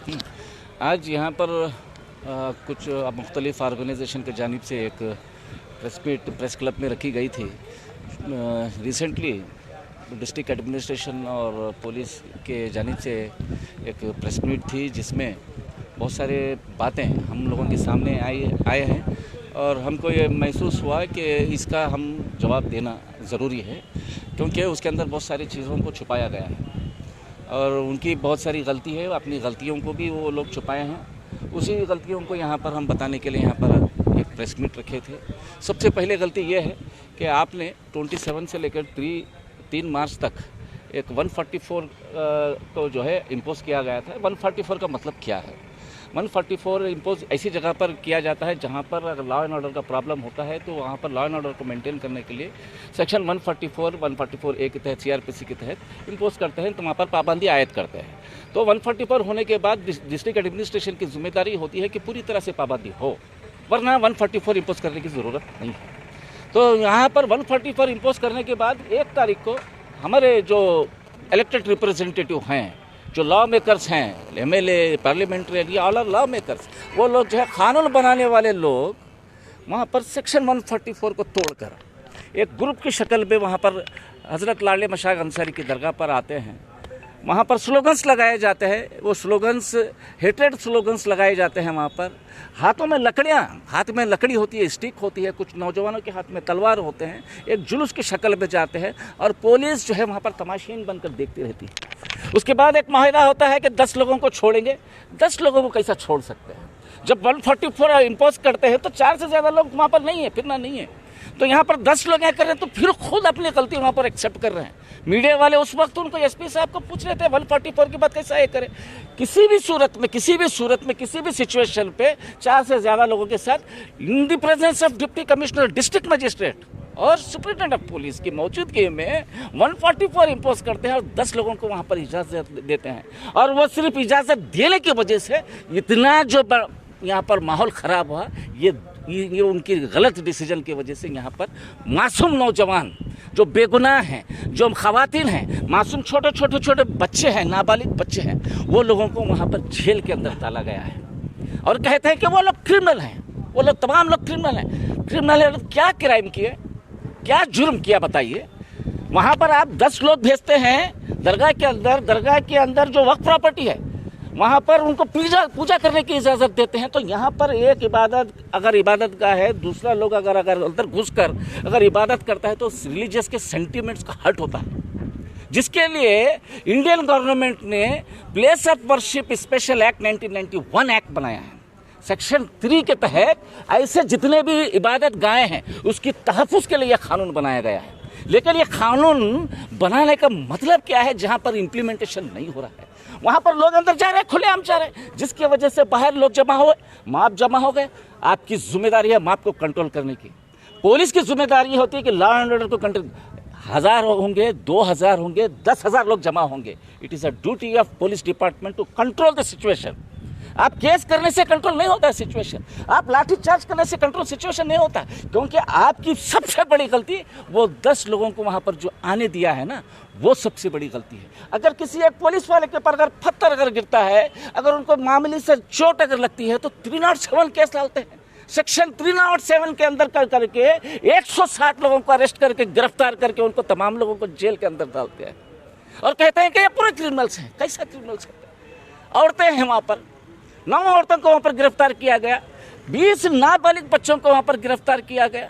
आज यहाँ पर कुछ मुख्तलिफ़ ऑर्गेनाइजेशन की जानिब से एक प्रेस क्लब में रखी गई थी। रिसेंटली डिस्ट्रिक्ट एडमिनिस्ट्रेशन और पुलिस के जानिब से एक प्रेस मीट थी जिसमें बहुत सारे बातें हम लोगों के सामने आए हैं और हमको ये महसूस हुआ कि इसका हम जवाब देना ज़रूरी है, क्योंकि उसके अंदर बहुत सारी चीज़ों को छुपाया गया है और उनकी बहुत सारी गलती है। अपनी गलतियों को भी वो लोग छुपाए हैं। उसी गलतियों को यहाँ पर हम बताने के लिए यहाँ पर एक प्रेस मीट रखे थे। सबसे पहले गलती ये है कि आपने 27 से लेकर 3 मार्च तक एक 144 को जो है इम्पोज किया गया था। 144 का मतलब क्या है? 144 इम्पोज ऐसी जगह पर किया जाता है जहाँ पर अगर लॉ एंड ऑर्डर का प्रॉब्लम होता है तो वहाँ पर लॉ एंड ऑर्डर को मेंटेन करने के लिए सेक्शन 144 ए के तहत सीआरपीसी के तहत इम्पोज करते हैं, तो वहाँ पर पाबंदी आयद करते हैं। तो 144 होने के बाद डिस्ट्रिक्ट एडमिनिस्ट्रेशन की जिम्मेदारी होती है कि पूरी तरह से पाबंदी हो, वरना 144 इम्पोज करने की ज़रूरत नहीं है। तो यहाँ पर 144 इम्पोज करने के बाद 1 तारीख को हमारे जो इलेक्टेड रिप्रेजेंटेटिव हैं, जो लॉ मेकर्स हैं, MLA, parliamentary, all are law makers, वो लोग जो है कानून बनाने वाले लोग वहाँ पर सेक्शन 144 को तोड़कर एक ग्रुप की शक्ल में वहाँ पर हज़रत लाले मशाक अंसारी की दरगाह पर आते हैं। वहाँ पर स्लोगन्स लगाए जाते हैं, वो स्लोगन्स हेटेड स्लोगन्स लगाए जाते हैं। वहाँ पर हाथों में लकड़ी होती है, स्टिक होती है, कुछ नौजवानों के हाथ में तलवार होते हैं, एक जुलूस की शक्ल में जाते हैं और पुलिस जो है वहाँ पर तमाशीन बनकर देखती रहती है। उसके बाद एक माहिदा होता है कि 10 लोगों को छोड़ेंगे। 10 लोगों को कैसा छोड़ सकते हैं? जब 144 इम्पोज करते हैं तो 4 से ज़्यादा लोग वहाँ पर नहीं है, फिरना नहीं है। तो यहाँ पर 10 लोग क्या कर रहे हैं, तो फिर खुद अपनी गलती वहाँ पर एक्सेप्ट कर रहे हैं। मीडिया वाले उस वक्त उनको एसपी साहब को पूछ रहे थे 144 की बात कैसा ये करें। किसी भी सूरत में किसी भी सिचुएशन पे 4 से ज़्यादा लोगों के साथ in the presence of deputy commissioner, district magistrate और सुप्रिंटेंडेंट ऑफ पुलिस की मौजूदगी में 144 इम्पोज करते हैं और 10 लोगों को वहाँ पर इजाज़त देते हैं। और वो सिर्फ इजाज़त देने की वजह से इतना जो यहाँ पर माहौल ख़राब हुआ, ये उनकी गलत डिसीजन की वजह से यहाँ पर मासूम नौजवान जो बेगुनाह हैं, जो खवातीन हैं, मासूम छोटे बच्चे हैं, नाबालिग बच्चे हैं, वो लोगों को वहाँ पर जेल के अंदर डाला गया है और कहते हैं कि वो लोग क्रिमिनल हैं, वो लोग तमाम लोग क्रिमिनल हैं। क्रिमिनल है, क्या क्राइम किए, क्या जुर्म किया बताइए? वहाँ पर आप 10 लोग भेजते हैं दरगाह के अंदर जो वक्फ प्रॉपर्टी है वहाँ पर उनको पूजा करने की इजाज़त देते हैं। तो यहाँ पर एक अगर इबादत गाह है, दूसरा लोग अगर अंदर घुसकर अगर इबादत करता है तो रिलीजियस के सेंटिमेंट्स का हर्ट होता है, जिसके लिए इंडियन गवर्नमेंट ने place of worship special act 1991 act बनाया है। सेक्शन 3 के तहत ऐसे जितने भी इबादत गाहें हैं उसकी तहफ़्फ़ुज़ के लिए यह कानून बनाया गया है। लेकिन ये कानून बनाने का मतलब क्या है जहाँ पर इम्प्लीमेंटेशन नहीं हो रहा है? वहाँ पर लोग अंदर जा रहे हैं, खुलेआम जा रहे हैं, जिसकी वजह से बाहर लोग माप जमा हो गए। आपकी जिम्मेदारी है माप को कंट्रोल करने की। पुलिस की जिम्मेदारी होती है कि लॉ एंड ऑर्डर को कंट्रोल। 1000 होंगे, 2000 होंगे, 10,000 लोग जमा होंगे, it is a duty of police department to control the situation. आप केस करने से कंट्रोल नहीं होता है सिचुएशन, आप लाठी चार्ज करने से कंट्रोल सिचुएशन नहीं होता, क्योंकि आपकी सबसे बड़ी गलती वो 10 लोगों को वहाँ पर जो आने दिया है ना, वो सबसे बड़ी गलती है। अगर किसी एक पुलिस वाले के पर अगर पत्थर अगर गिरता है, अगर उनको मामूली से चोट अगर लगती है तो 307 केस डालते हैं। सेक्शन 307 के अंदर करके 160 लोगों को अरेस्ट करके गिरफ्तार करके उनको तमाम लोगों को जेल के अंदर डालते हैं और कहते हैं कि ये पूरे क्रिमिनल्स हैं। कैसा क्रिमिनल्स हैं? औरतें हैं वहाँ पर, 9 औरतों को वहाँ पर गिरफ्तार किया गया, 20 नाबालिग बच्चों को वहाँ पर गिरफ्तार किया गया।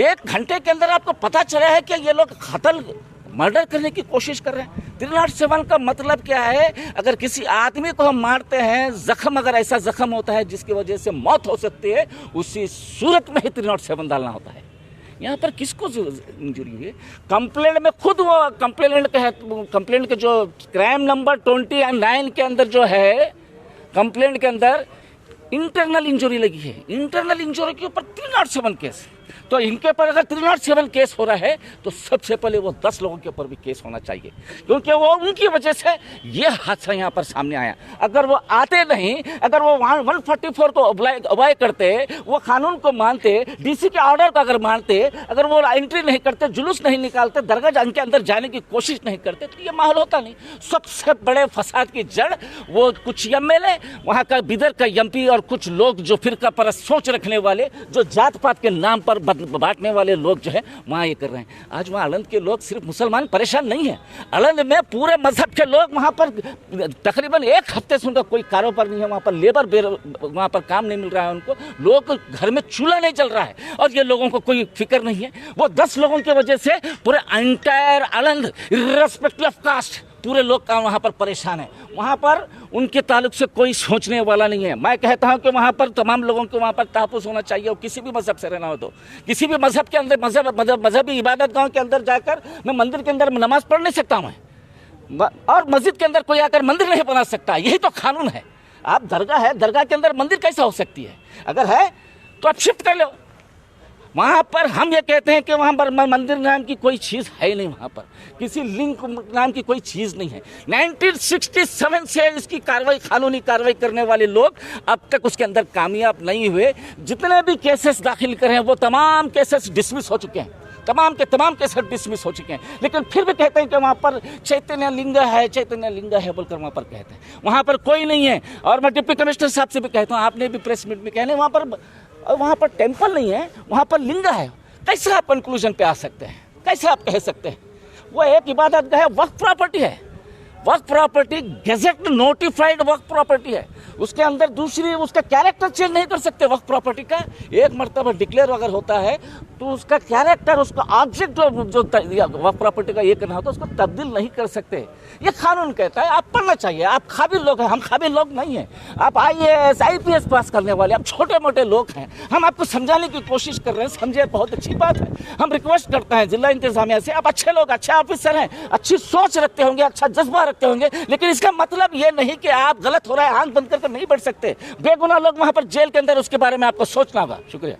1 घंटे के अंदर आपको पता चला है कि ये लोग मर्डर करने की कोशिश कर रहे हैं। 307 का मतलब क्या है? अगर किसी आदमी को हम मारते हैं, जख्म अगर ऐसा जख्म होता है जिसकी वजह से मौत हो सकती है, उसी सूरत में ही 307 डालना होता है। यहाँ पर किसको इंजरी हुई है? कंप्लेंट में खुद वो कंप्लेंट के जो क्राइम नंबर 29 के अंदर जो है, कंप्लेंट के अंदर इंटरनल इंजरी लगी है। इंटरनल इंजरी के ऊपर 307 केस। तो इनके ऊपर अगर 307 केस हो रहा है तो सबसे पहले वो 10 लोगों के ऊपर भी केस होना चाहिए, क्योंकि वो उनकी वजह से ये हादसा यहाँ पर सामने आया। अगर वो आते नहीं, अगर वो 144 को अवॉइड करते, वो कानून को मानते, डीसी के ऑर्डर को अगर मानते, अगर वो एंट्री नहीं करते, जुलूस नहीं निकालते, दरगाह के अंदर जाने की कोशिश नहीं करते, तो ये माहौल होता नहीं। सबसे बड़े फसाद की जड़ वो कुछ एमएलए, वहाँ का बिदर का एमपी और कुछ लोग जो फिरका परस्त सोच रखने वाले, जो जात पात के नाम पर बांटने वाले लोग जो है वहाँ ये कर रहे हैं। आज वहाँ आलंद के लोग सिर्फ मुसलमान परेशान नहीं है, आलंद में पूरे मजहब के लोग वहाँ पर तकरीबन 1 हफ्ते से उनका कोई कारोबार नहीं है, वहाँ पर लेबर वहाँ पर काम नहीं मिल रहा है उनको, लोग घर में चूल्हा नहीं चल रहा है और ये लोगों को कोई फिक्र नहीं है। वो 10 लोगों की वजह से पूरे entire Aland irrespective of caste पूरे लोग का वहाँ पर परेशान है। वहाँ पर उनके ताल्लुक से कोई सोचने वाला नहीं है। मैं कहता हूँ कि वहाँ पर तमाम लोगों को वहाँ पर तहफ़्फ़ुज़ होना चाहिए, और किसी भी मज़हब से रहना हो तो किसी भी मज़हब के अंदर मज़हबी इबादत गाँव के अंदर जाकर मैं मंदिर के अंदर नमाज़ पढ़ नहीं सकता हूँ, और मस्जिद के अंदर कोई आकर मंदिर नहीं बना सकता। यही तो कानून है। आप दरगाह है, दरगाह के अंदर मंदिर कैसा हो सकती है? अगर है तो आप शिफ्ट कर लो। वहाँ पर हम ये कहते हैं कि वहाँ पर मंदिर नाम की कोई चीज़ है ही नहीं, वहाँ पर किसी लिंक नाम की कोई चीज़ नहीं है। 1967 से इसकी कार्रवाई, कानूनी कार्रवाई करने वाले लोग अब तक उसके अंदर कामयाब नहीं हुए। जितने भी केसेस दाखिल करे हैं वो तमाम केसेस डिसमिस हो चुके हैं, तमाम के तमाम केसेस डिसमिस हो चुके हैं, लेकिन फिर भी कहते हैं कि वहाँ पर चैतन्य लिंग है बोलकर वहाँ पर कहते हैं। वहाँ पर कोई नहीं है। और मैं डिप्टी कमिश्नर साहब से भी कहता हूँ, आपने भी प्रेस मीट में कहने वहाँ पर टेम्पल नहीं है, वहाँ पर लिंग है। कैसे आप कंक्लूजन पे आ सकते हैं? कैसे आप कह सकते हैं? वो एक इबादत गाह है, वक्फ प्रॉपर्टी है, वक्फ प्रॉपर्टी गैजेट नोटिफाइड वक्फ प्रॉपर्टी है। उसके अंदर दूसरी उसका कैरेक्टर चेंज नहीं कर सकते। वक्फ प्रॉपर्टी का एक मर्तबा डिक्लेयर अगर होता है तो उसका कैरेक्टर, उसका ऑब्जेक्ट जो वक्फ प्रॉपर्टी का ये करना होता है उसको तब्दील नहीं कर सकते। ये कानून कहता है। आप पढ़ना चाहिए, आप काबिल लोग हैं, हम काबिल लोग नहीं हैं। आप IAS IPS पास करने वाले, आप छोटे मोटे लोग हैं। हम आपको समझाने की कोशिश कर रहे हैं, समझे, बहुत अच्छी बात है। हम रिक्वेस्ट करते हैं जिला इंतजामिया से, आप अच्छे लोग, अच्छे ऑफिसर हैं, अच्छी सोच रखते होंगे, अच्छा जज्बा रखते होंगे, लेकिन इसका मतलब ये नहीं कि आप गलत हो रहा है आंख बंद करके नहीं बैठ सकते। बेगुनाह लोग वहां पर जेल के अंदर, उसके बारे में आपको सोचना होगा। शुक्रिया।